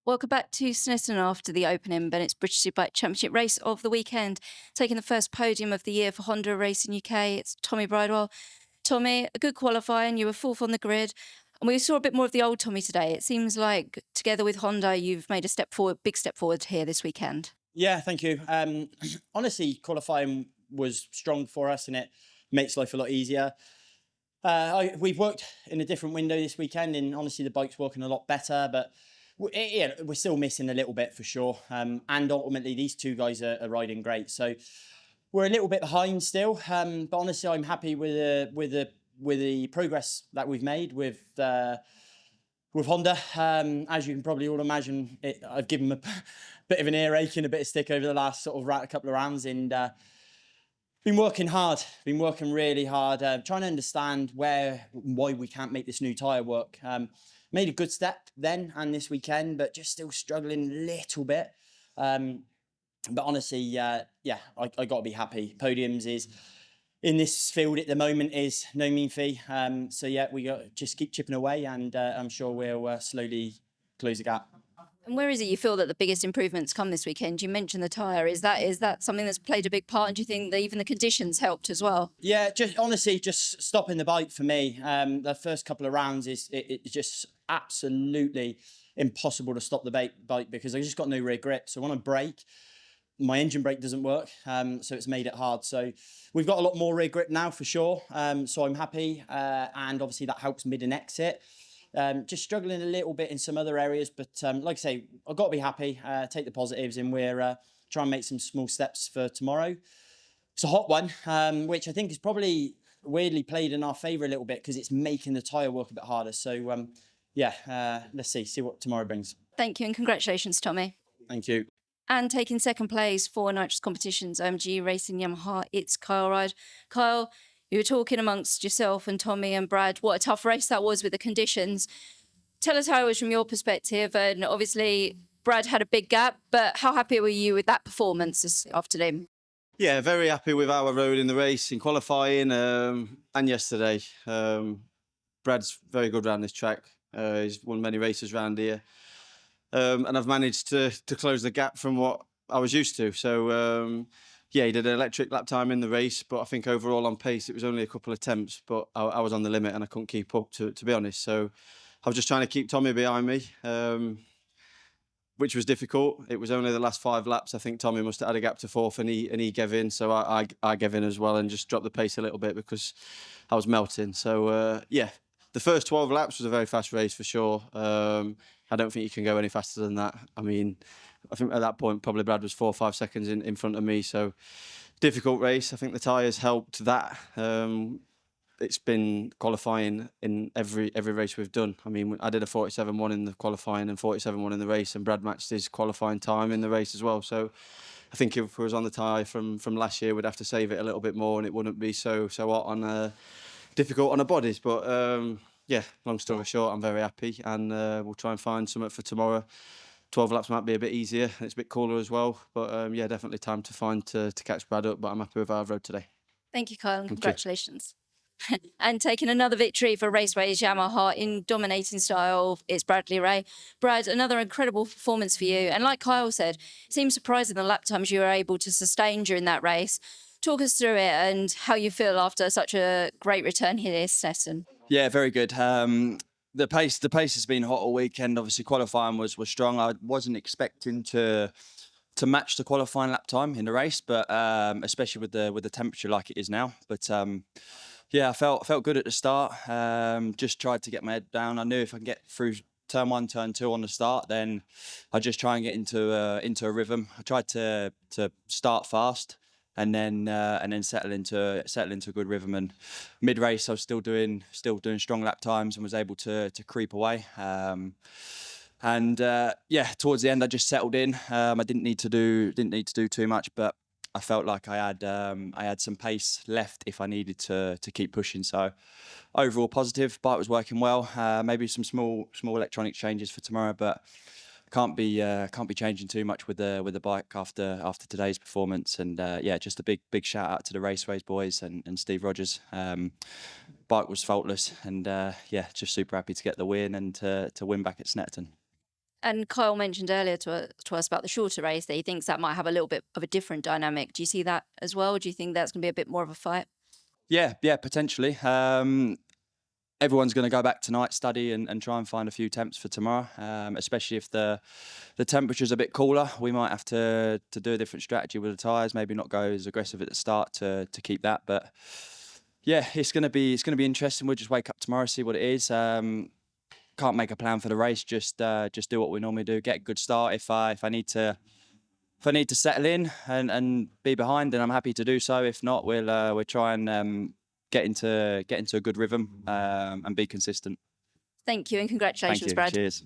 Welcome back to Snetterton after the opening Bennetts British Superbike Championship race of the weekend. Taking the first podium of the year for Honda Racing UK, it's Tommy Bridewell. Tommy, a good qualifying, you were fourth on the grid. And we saw a bit more of the old Tommy today. It seems like together with Honda, you've made a step forward, big step forward here this weekend. Yeah, thank you. Honestly, qualifying was strong for us and it makes life a lot easier. We've worked in a different window this weekend and honestly the bike's working a lot better, but we're still missing a little bit for sure. And ultimately these two guys are riding great. So we're a little bit behind still, but honestly I'm happy with the progress that we've made with Honda. As you can probably all imagine, I've given them a bit of an earache and a bit of stick over the last sort of couple of rounds, and been working hard, been working really hard, trying to understand why we can't make this new tyre work. Made a good step then and this weekend, but just still struggling a little bit. But honestly, yeah, I got to be happy. Podiums is in this field at the moment is no mean fee. So yeah, we got just keep chipping away, and I'm sure we'll slowly close the gap. And where is it you feel that the biggest improvements come this weekend? You mentioned the tyre. Is that something that's played a big part? And do you think that even the conditions helped as well? Yeah, just honestly, just stopping the bike for me. The first couple of rounds it's just absolutely impossible to stop the bike because I just got no rear grip. So when I brake, my engine brake doesn't work, so it's made it hard. So we've got a lot more rear grip now for sure. So I'm happy, and obviously that helps mid and exit. Just struggling a little bit in some other areas, but like I say, I've got to be happy, take the positives, and we're trying to make some small steps for tomorrow. It's a hot one, which I think is probably weirdly played in our favour a little bit because it's making the tyre work a bit harder. So yeah, let's see what tomorrow brings. Thank you and congratulations, Tommy. Thank you. And taking second place for Nitrous Competitions, OMG Racing Yamaha, it's Kyle Ride. Kyle, you were talking amongst yourself and Tommy and Brad. What a tough race that was with the conditions. Tell us how it was from your perspective. And obviously, Brad had a big gap, but how happy were you with that performance this afternoon? Yeah, very happy with how I rode in the race, in qualifying and yesterday. Brad's very good around this track. He's won many races around here. And I've managed to close the gap from what I was used to. So, yeah, he did an electric lap time in the race, but I think overall on pace, it was only a couple of attempts, but I was on the limit and I couldn't keep up, to be honest. So I was just trying to keep Tommy behind me, which was difficult. It was only the last 5 laps. I think Tommy must have had a gap to fourth and he gave in. So I gave in as well and just dropped the pace a little bit because I was melting. So, yeah, the first 12 laps was a very fast race for sure. I don't think you can go any faster than that. I mean, I think at that point, probably Brad was 4 or 5 seconds in front of me. So difficult race. I think the tyres helped that. It's been qualifying in every race we've done. I mean, I did a 47.1 in the qualifying and 47.1 in the race, and Brad matched his qualifying time in the race as well. So I think if we was on the tyre from last year, we'd have to save it a little bit more and it wouldn't be so hot on difficult on the bodies. But yeah, long story short, I'm very happy, and we'll try and find something for tomorrow. 12 laps might be a bit easier, and it's a bit cooler as well. But yeah, definitely time to find to catch Brad up. But I'm happy with how I've rode today. Thank you, Kyle, and congratulations. And taking another victory for Raceways Yamaha in dominating style, it's Bradley Ray. Brad, another incredible performance for you. And like Kyle said, it seems surprising the lap times you were able to sustain during that race. Talk us through it and how you feel after such a great return here this session. Yeah, very good. The pace has been hot all weekend. Obviously, qualifying was strong. I wasn't expecting to match the qualifying lap time in the race, but especially with the temperature like it is now. But yeah, I felt good at the start. Just tried to get my head down. I knew if I can get through turn 1, turn 2 on the start, then I just try and get into a rhythm. I tried to start fast and then settle into a good rhythm. And mid race, I was still doing strong lap times and was able to creep away. And yeah, towards the end, I just settled in. I didn't need to do too much, but I felt like I had some pace left if I needed to keep pushing. So overall positive. Bike was working well. Maybe some small electronic changes for tomorrow, but can't be changing too much with the bike after today's performance. And yeah, just a big shout out to the Raceways boys and Steve Rogers. Bike was faultless, and yeah, just super happy to get the win and to win back at Snetterton. And Kyle mentioned earlier to us about the shorter race that he thinks that might have a little bit of a different dynamic. Do you see that as well? Do you think that's going to be a bit more of a fight? Yeah, potentially. Everyone's going to go back tonight, study and try and find a few temps for tomorrow, especially if the temperature's a bit cooler. We might have to do a different strategy with the tyres, maybe not go as aggressive at the start to keep that. But yeah, it's going to be interesting. We'll just wake up tomorrow, see what it is. Can't make a plan for the race, just do what we normally do, get a good start. If I need to settle in and be behind, then I'm happy to do so. If not, we'll try and get into a good rhythm and be consistent. Thank you and congratulations, Thank you. Brad. Cheers.